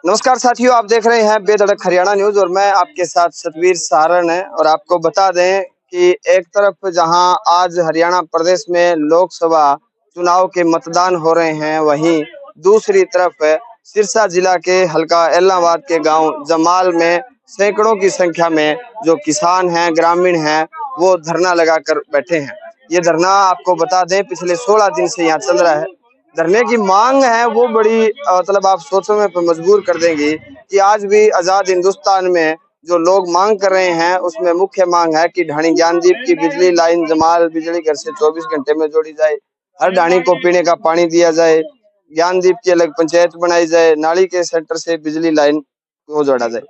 नमस्कार साथियों, आप देख रहे हैं बेधड़क हरियाणा न्यूज और मैं आपके साथ सतवीर सहारण है। और आपको बता दें कि एक तरफ जहां आज हरियाणा प्रदेश में लोकसभा चुनाव के मतदान हो रहे हैं, वहीं दूसरी तरफ सिरसा जिला के हल्का एलनाबाद के गांव जमाल में सैकड़ों की संख्या में जो किसान हैं, ग्रामीण हैं, वो धरना लगाकर बैठे हैं। ये धरना आपको बता दें पिछले 16 दिन से यहाँ चल रहा है। धरने की मांग है वो बड़ी मतलब आप सोचने पे मजबूर कर देंगी कि आज भी आजाद हिंदुस्तान में जो लोग मांग कर रहे हैं उसमें मुख्य मांग है कि ढाणी ज्ञानदीप की बिजली लाइन जमाल बिजली घर से 24 घंटे में जोड़ी जाए, हर ढाणी को पीने का पानी दिया जाए, ज्ञानदीप की अलग पंचायत बनाई जाए, नाली के सेंटर से बिजली लाइन को जोड़ा जाए।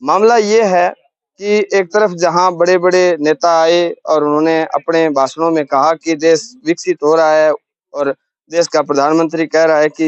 मामला ये है कि एक तरफ जहां बड़े बड़े नेता आए और उन्होंने अपने भाषणों में कहा कि देश विकसित हो रहा है और देश का प्रधानमंत्री कह रहा है कि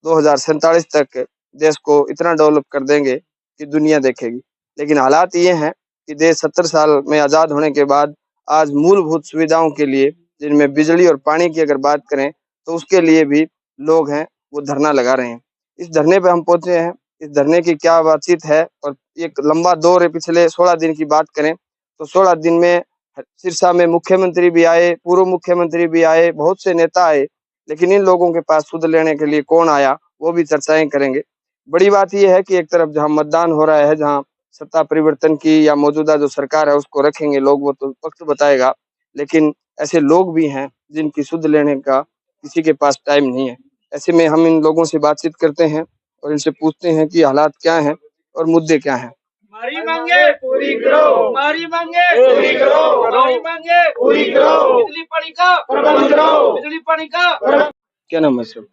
2047 तक देश को इतना डेवलप कर देंगे कि दुनिया देखेगी। लेकिन हालात ये हैं कि देश 70 साल में आजाद होने के बाद आज मूलभूत सुविधाओं के लिए, जिनमें बिजली और पानी की अगर बात करें, तो उसके लिए भी लोग हैं वो धरना लगा रहे हैं। इस धरने पे हम पहुंचे हैं। इस धरने की क्या बातचीत है और एक लंबा दौर है। पिछले 16 दिन की बात करें तो 16 दिन में सिरसा में मुख्यमंत्री भी आए, पूर्व मुख्यमंत्री भी आए, बहुत से नेता आए, लेकिन इन लोगों के पास सुध लेने के लिए कौन आया वो भी चर्चाएं करेंगे। बड़ी बात यह है कि एक तरफ जहां मतदान हो रहा है, जहां सत्ता परिवर्तन की या मौजूदा जो सरकार है उसको रखेंगे लोग, वो तो वक्त बताएगा, लेकिन ऐसे लोग भी हैं जिनकी सुध लेने का किसी के पास टाइम नहीं है। ऐसे में हम इन लोगों से बातचीत करते हैं और इनसे पूछते हैं कि हालात क्या हैं और मुद्दे क्या हैं। हमारी मांगे पूरी करो, हमारी मांगे पूरी करो, हमारी मांगे पूरी करो, बिजली पानी का प्रबंध करो, बिजली पानी का। क्या नाम है सर?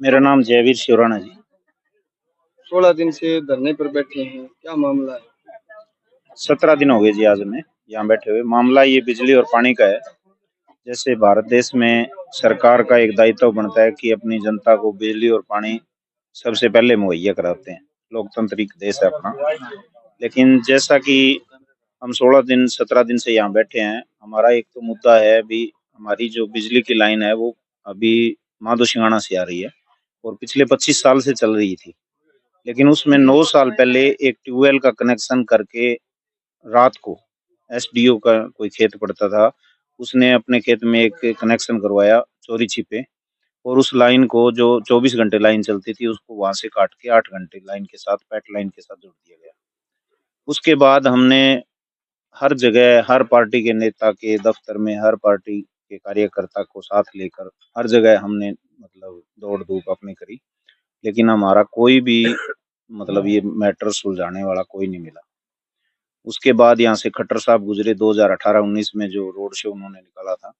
मेरा नाम जयवीर शिवराणा जी। 16 दिन से धरने पर बैठे हैं, क्या मामला है? 17 दिन हो गए जी आज में यहाँ बैठे हुए। मामला ये बिजली और पानी का है। जैसे भारत देश में सरकार का एक दायित्व बनता है कि अपनी जनता को बिजली और पानी सबसे पहले मुहैया कराते हैं। लोकतांत्रिक देश है अपना। लेकिन जैसा कि हम 17 दिन से यहाँ बैठे हैं, हमारा एक तो मुद्दा है अभी हमारी जो बिजली की लाइन है वो अभी माधो सिंगाना से आ रही है और पिछले 25 साल से चल रही थी। लेकिन उसमें 9 साल पहले एक ट्यूबवेल का कनेक्शन करके रात को एसडीओ का कोई खेत पड़ता था, उसने अपने खेत में एक कनेक्शन करवाया चोरी छिपे और उस लाइन को जो 24 घंटे लाइन चलती थी उसको वहां से काट के 8 घंटे लाइन के साथ पैट लाइन के साथ जोड़ दिया गया। उसके बाद हमने हर जगह हर पार्टी के नेता के दफ्तर में हर पार्टी के कार्यकर्ता को साथ लेकर हर जगह हमने मतलब दौड़ धूप अपनी करी, लेकिन हमारा कोई भी मतलब ये मैटर सुलझाने वाला कोई नहीं मिला। उसके बाद यहाँ से खट्टर साहब गुजरे 2018-19 में जो रोड शो उन्होंने निकाला था,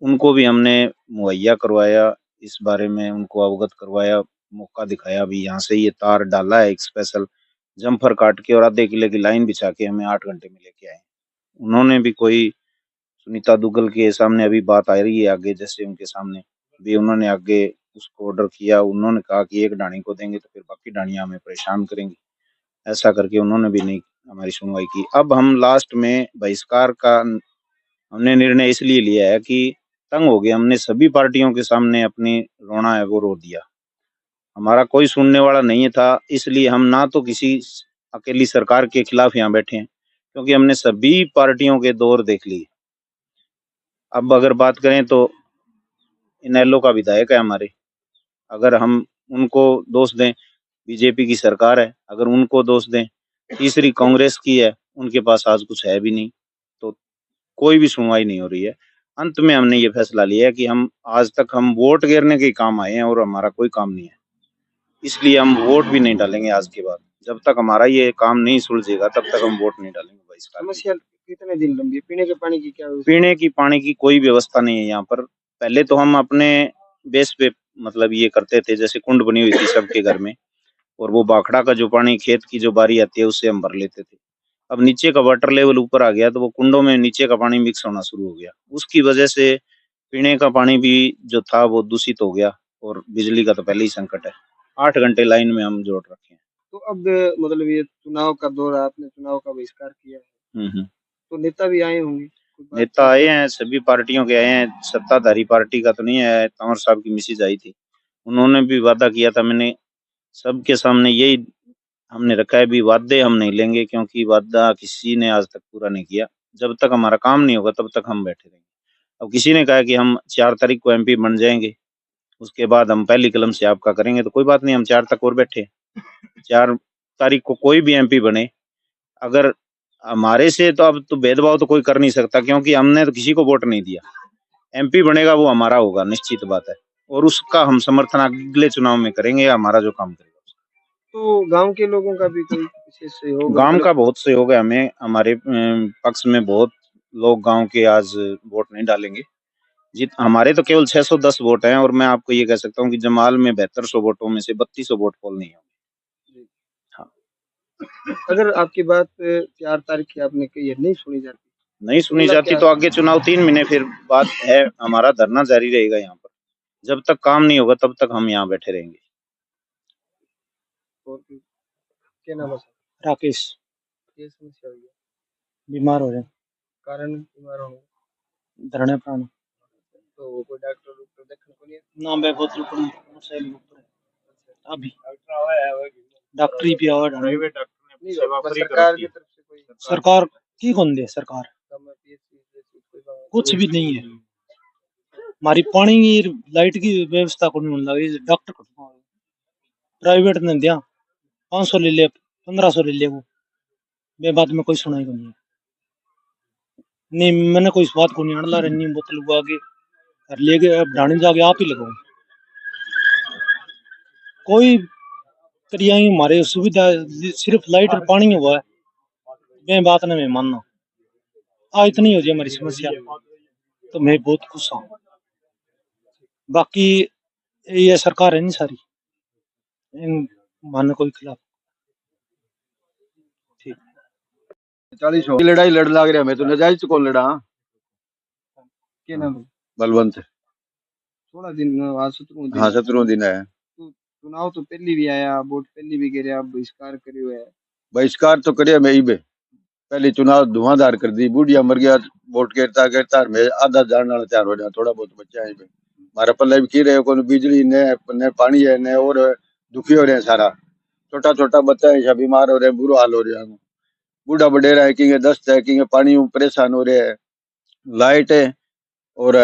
उनको भी हमने मुहैया करवाया, इस बारे में उनको अवगत करवाया, मौका दिखाया भी यहाँ से ये तार डाला है एक स्पेशल जम्फर काट के और आधे किले की लाइन बिछा के हमें 8 घंटे में लेके आए। उन्होंने भी कोई सुनीता दुग्गल के सामने अभी बात आ रही है आगे, जैसे उनके सामने भी उन्होंने आगे उसको ऑर्डर किया। उन्होंने कहा कि एक ढाणी को देंगे तो फिर बाकी ढाणियां हमें परेशान करेंगी, ऐसा करके उन्होंने भी नहीं हमारी सुनवाई की। अब हम लास्ट में बहिष्कार का हमने निर्णय इसलिए लिया है कि तंग हो गए, हमने सभी पार्टियों के सामने अपनी रोना है वो रो दिया। हमारा कोई सुनने वाला नहीं था, इसलिए हम ना तो किसी अकेली सरकार के खिलाफ यहाँ बैठे हैं, क्योंकि हमने सभी पार्टियों के दौर देख लिए। अब अगर बात करें तो इनेलो का विधायक है हमारे, अगर हम उनको दोष दें, बीजेपी की सरकार है, अगर उनको दोष दें, तीसरी कांग्रेस की है, उनके पास आज कुछ है भी नहीं, तो कोई भी सुनवाई नहीं हो रही है। अंत में हमने ये फैसला लिया है कि हम आज तक हम वोट गिरने के काम आए हैं और हमारा कोई काम नहीं है, इसलिए हम वोट भी नहीं डालेंगे आज के बाद। जब तक हमारा ये काम नहीं सुलझेगा तब तक हम वोट नहीं डालेंगे। भाई समस्या कितने दिन लंबी है? पीने के पानी की क्या व्यवस्था? पीने की पानी की कोई व्यवस्था नहीं है यहाँ पर। पहले तो हम अपने बेस पे मतलब ये करते थे, जैसे कुंड बनी हुई थी सबके घर में, और वो बाखड़ा का जो पानी खेत की जो बारी आती है उससे हम भर लेते थे। अब नीचे का वाटर लेवल ऊपर आ गया तो वो कुंडों में नीचे का पानी मिक्स होना शुरू हो गया, उसकी वजह से पीने का पानी भी जो था वो दूषित हो गया और बिजली का तो पहले ही संकट है। 8 घंटे लाइन में हम जोड़ रखे हैं। तो अब मतलब ये चुनाव का दौर है, आपने चुनाव का बहिष्कार किया है, तो नेता भी आए होंगे? नेता आए हैं, सभी पार्टियों के आए हैं, सत्ताधारी पार्टी का तो नहीं है। तंवर साहब की मिसेज आई थी, उन्होंने भी वादा किया था, मैंने सबके सामने यही हमने रखा है भी वादे हम नहीं लेंगे, क्योंकि वादा किसी ने आज तक पूरा नहीं किया। जब तक हमारा काम नहीं होगा तब तक हम बैठे रहेंगे। अब किसी ने कहा कि हम 4 तारीख को एमपी बन जाएंगे, उसके बाद हम पहली कलम से आपका करेंगे, तो कोई बात नहीं, हम 4 तक और बैठे। 4 तारीख को कोई भी एमपी बने, अगर हमारे से तो अब तो भेदभाव तो कोई कर नहीं सकता, क्योंकि हमने तो किसी को वोट नहीं दिया। एमपी बनेगा वो हमारा होगा, निश्चित बात है, और उसका हम समर्थन अगले चुनाव में करेंगे, हमारा जो काम करेगा। तो गांव के लोगों का भी कोई विशेष सहयोग, गांव का बहुत सहयोग है हमें, हमारे पक्ष में बहुत लोग गांव के आज वोट नहीं डालेंगे। हमारे तो केवल 610 वोट हैं, और मैं आपको ये कह सकता हूँ कि जमाल में 7200 वोटों में से 3200 वोट पोल नहीं होंगे। हाँ। अगर आपकी बात 4 तारीख की आपने कही है, नहीं सुनी जाती तो आगे चुनाव 3 महीने फिर बात है, हमारा धरना जारी रहेगा यहाँ पर। जब तक काम नहीं होगा तब तक हम यहाँ बैठे रहेंगे। क्या नाम है? राकेश। ये समस्या हुई है, बीमार हो रहे हैं, कारण बीमार होने धरने प्राण तो कोई डॉक्टर देखने को नहीं है? ना बे बोतल पड़ी मोटरसाइकिल ऊपर अभी डॉक्टरी भी आवा प्राइवेट डॉक्टर ने सेवा फ्री सरकार की तरफ से कोई सरकार की कौन दे, सरकार कुछ भी नहीं है। हमारी पानी की लाइट की व्यवस्था को नहीं लगी, डॉक्टर को प्राइवेट ने दिया 500 ले ले 1500 ले ले, वो बे बात में कोई सुनाई को नहीं है। नहीं मैंने कोई इस बात को नहीं अड़ला रही बोतल को आगे ले गए ढाणी जाके आप ही लगाओ। कोई करिया हमारे सुविधा सिर्फ लाइट और पानी हुआ है, मैं बात ने मैं मानना आ इतनी हो जाए हमारी समस्या तो मैं बहुत खुश हूँ। बाकी ये सरकार है नहीं सारी मान कोई खिलाफ। ठीक 40 की लड़ाई लड़ लाग रहा, मैं तो नजायज तो कौन लड़ा। क्या नाम है? बलवंत। 16 दिन आज 17 दिन। हाँ 17 दिन है। तो चुनाव तो पहली भी आया, वोट पहली भी गिरे, आप बहिष्कार करियो है। बहिष्कार तो करे मैं ही पहले चुनाव धुआंधार कर दी, बूढ़िया मर गया वोट गिरता गिरता, मैं आधा जानना तैयार हो जाए, थोड़ा बहुत बच्चा है मारा पल्ले भी की रहे को बिजली ने पानी है ने, और दुखी हो रहे हैं सारा, छोटा छोटा बच्चा है बीमार हो रहे हैं, बुरा हाल हो रहा है, बूढ़ा बडेरा है कि दस्त है कि पानी परेशान हो रहे हैं, लाइट है और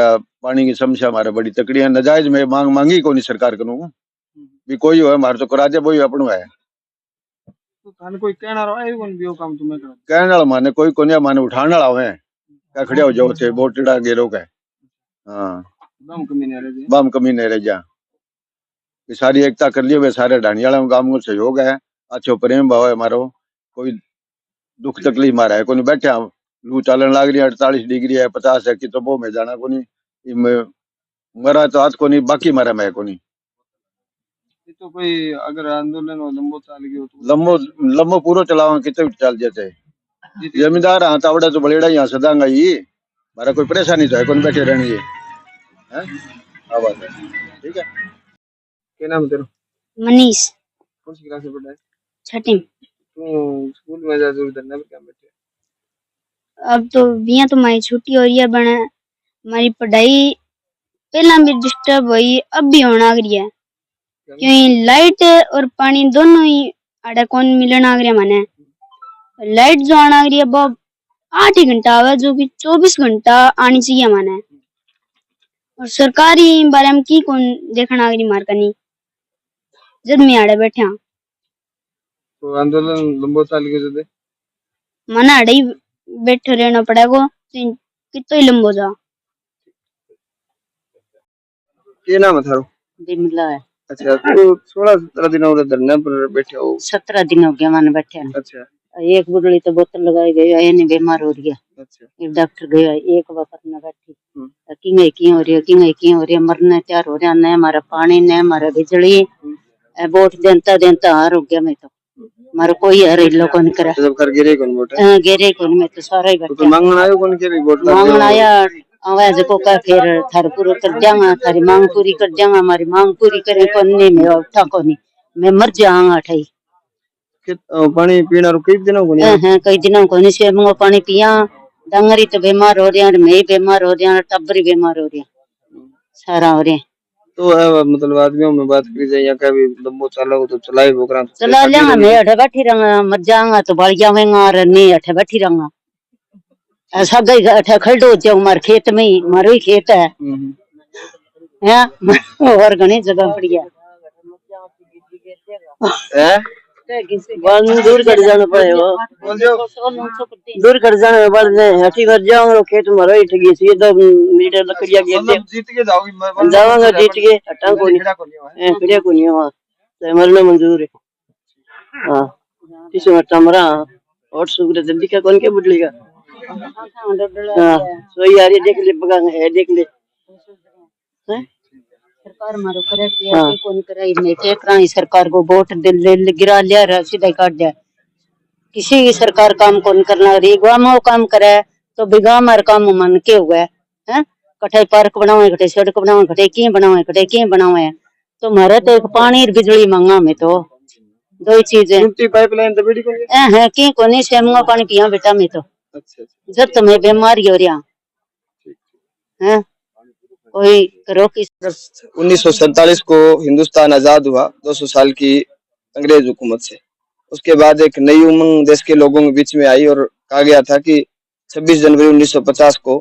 पानी की समस्या हमारे बड़ी तकड़ी है। नजायज में मांगी को नहीं सरकार करूँ भी कोई हो हमारे तो करा दे, वही अपनों है। तो थाने कोई कहना रहा है कौन बियो काम तुम्हें कर कहने वाला माने कोई कोने माने उठाने वाला है क्या खड़े हो जाओ थे बोटड़ा गेरो का। हाँ बम कमी नहीं रह बम कमी नहीं रह जा, सारी एकता कर लियो वे सारे ढाणियाला गांव में सहयोग है, अच्छो प्रेम भाव है हमारो, कोई दुख तकलीफ मारा है कोई बैठा लू चालन लाग रही है 48 डिग्री है 50 है कि तो वो में जाना को नहीं, मरा तो आज को नहीं बाकी मरा मैं को नहीं। तो कोई अगर आंदोलन लंबो चाल गयो तो लंबो पूरा चलावा कितने चल जाते जमींदार हाँ तावड़ा तो बड़ेड़ा यहाँ सदांगा ही, मारा कोई परेशानी तो है कौन बैठे रहने ये है। हाँ बात है ठीक है। क्या नाम है तेरा? मनीष। कौन सी क्लास में पढ़ा है? 6ठी। तो स्कूल में जा जरूर धरना पे क्या बैठे? अब तो बिया तो हमारी छुट्टी हो रही है, बने हमारी पढ़ाई पहला भी डिस्टर्ब हुई अब भी होना आ रही है, क्योंकि लाइट और पानी दोनों ही आड़े कौन मिलन आ रहा माने। लाइट जो आना आ रही है वो 8 ही घंटा आवे, जो कि 24 घंटा आनी चाहिए माने, और सरकारी बारे में की कौन देखना आ रही मार कनी जब मैं आड़े बैठा। तो आंदोलन लंबो चाल गयो जदे माना आड़े ही बैठे रहना पड़ेगा, कितो ही लंबो जा। क्या नाम है थारो? बिमला है। अच्छा तो 16-17 दिन हो गए धरने पर बैठे हो? 17 दिन हो गया मैंने बैठे। अच्छा एक बुढ़ड़ी तो बोतल लगाई गई है, ये बीमार हो रही है। अच्छा एक डॉक्टर गया, एक वक्त में बैठी किंगे की हो रही है, किंगे की हो रही है, मरने तैयार हो रहा, न हमारा पानी न हमारा बिजली, वोट देता देता हार हो गया मैं तो, मारो कोई हर लोगों ने करा सब कर गिरे कौन वोट गिरे कौन, मैं तो सारा ही तो बैठा मांगना आयो कौन के वोट मांगना आया आवाज को का फिर थार पूरा कर जाऊंगा, थारी मांग पूरी कर जाऊंगा, हमारी मांग पूरी करे कौन नहीं मैं उठा को नहीं मैं मर जाऊंगा ठई। पानी पीना रो कई दिनों को नहीं? हां कई दिनों को नहीं से मंगो पानी पिया, डंगरी तो बीमार हो रहे हैं, मैं बीमार हो रहा, टब्बरी बीमार हो रहा, सारा हो रहा। तो मतलब आदमियों में बात करी जाए या कभी लंबो चालो तो चलाए प्रोग्राम चला लेंगा मैं अठे बैठी रहूंगा मर जाऊंगा तो बढ़ जाऊंगा और नहीं अठे बैठी रहूंगा ऐसा गई अठे खड़ो जाऊं मार खेत में ही मारो ही खेत है और घनी जगह पड़ी है दूर कर जाना पड़ेगा दूर कर जाना पड़ जाए हठी कर जाऊंगा खेत मारो ही ठगी सी तो मीटर लकड़िया गिर जीत के जाओगी जाऊंगा जीत के हटा को नहीं खड़िया को नहीं हुआ तो मरना मंजूर है हां किसी में तमरा और सुगरे जल्दी का कौन के बुडली का हां सोई यार ये देख ले बगा है देख ले हैं सरकार मारो करे किया कौन कराई नहीं के कराई सरकार को वोट दिल गिरा लिया रे सीधा काट दिया किसी की सरकार काम कौन करना रही गांव काम करे तो बिगा मार काम मन के हुए हैं कठे पार्क बनावे कठे सड़क बनावे कठे की बनावे तो मारे तो एक पानी और बिजली मांगा में तो दो ही चीजें पाइपलाइन तो बड़ी कोनी है की कोनी सेमुआ पानी पिया बेटा में तो अच्छा जब तुम्हें बीमारी हो रहा है कोई करो कि 1947 को हिंदुस्तान आजाद हुआ 200 साल की अंग्रेज हुकूमत से। उसके बाद एक नई उमंग देश के लोगों के बीच में आई और कहा गया था कि 26 जनवरी 1950 को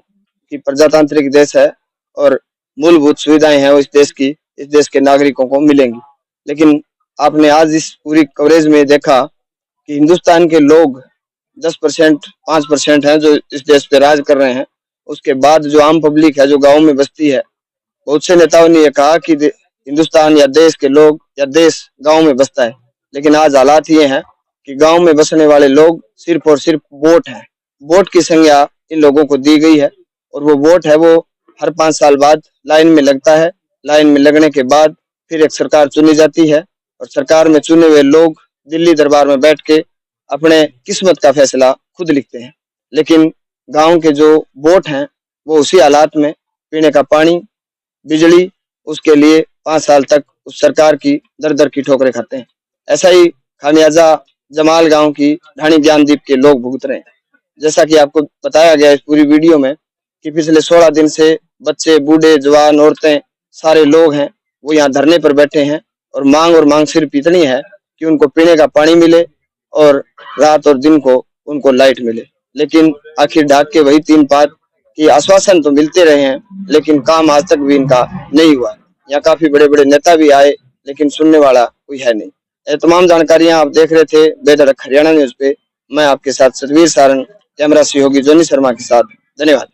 कि प्रजातांत्रिक देश है और मूलभूत सुविधाएं हैं वो इस देश के नागरिकों को मिलेंगी। लेकिन आपने आज इस पूरी कवरेज में देखा कि हिंदुस्तान के लोग 10% 5% हैं जो इस देश पे राज कर रहे हैं। उसके बाद जो आम पब्लिक है जो गाँव में बसती है, बहुत से नेताओं ने यह कहा कि हिंदुस्तान या देश के लोग या देश गांव में बसता है। लेकिन आज हालात ये हैं कि गांव में बसने वाले लोग सिर्फ और सिर्फ वोट हैं। वोट की संज्ञा इन लोगों को दी गई है और वो वोट है वो हर 5 साल बाद लाइन में लगता है। लाइन में लगने के बाद फिर एक सरकार चुनी जाती है और सरकार में चुने हुए लोग दिल्ली दरबार में बैठ के अपने किस्मत का फैसला खुद लिखते हैं। लेकिन गांव के जो वोट हैं वो उसी हालात में पीने का पानी, बिजली, उसके लिए 5 साल तक उस सरकार की दर की ठोकरें खाते हैं। ऐसा ही खामियाजा जमाल गांव की ढाणी ज्ञानदीप के लोग भुगत रहे हैं। जैसा कि आपको बताया गया इस पूरी वीडियो में कि पिछले 16 दिन से बच्चे, बूढ़े, जवान, औरतें, सारे लोग हैं वो यहाँ धरने पर बैठे हैं और मांग सिर्फ इतनी है कि उनको पीने का पानी मिले और रात और दिन को उनको लाइट मिले। लेकिन आखिर ढाक के वही 3 बात कि आश्वासन तो मिलते रहे हैं लेकिन काम आज तक भी इनका नहीं हुआ। यहाँ काफी बड़े बड़े नेता भी आए लेकिन सुनने वाला कोई है नहीं। ये तमाम जानकारियां आप देख रहे थे बेधड़क हरियाणा न्यूज पे। मैं आपके साथ सतवीर सारंग, कैमरा सहयोगी जोनी शर्मा के साथ। धन्यवाद।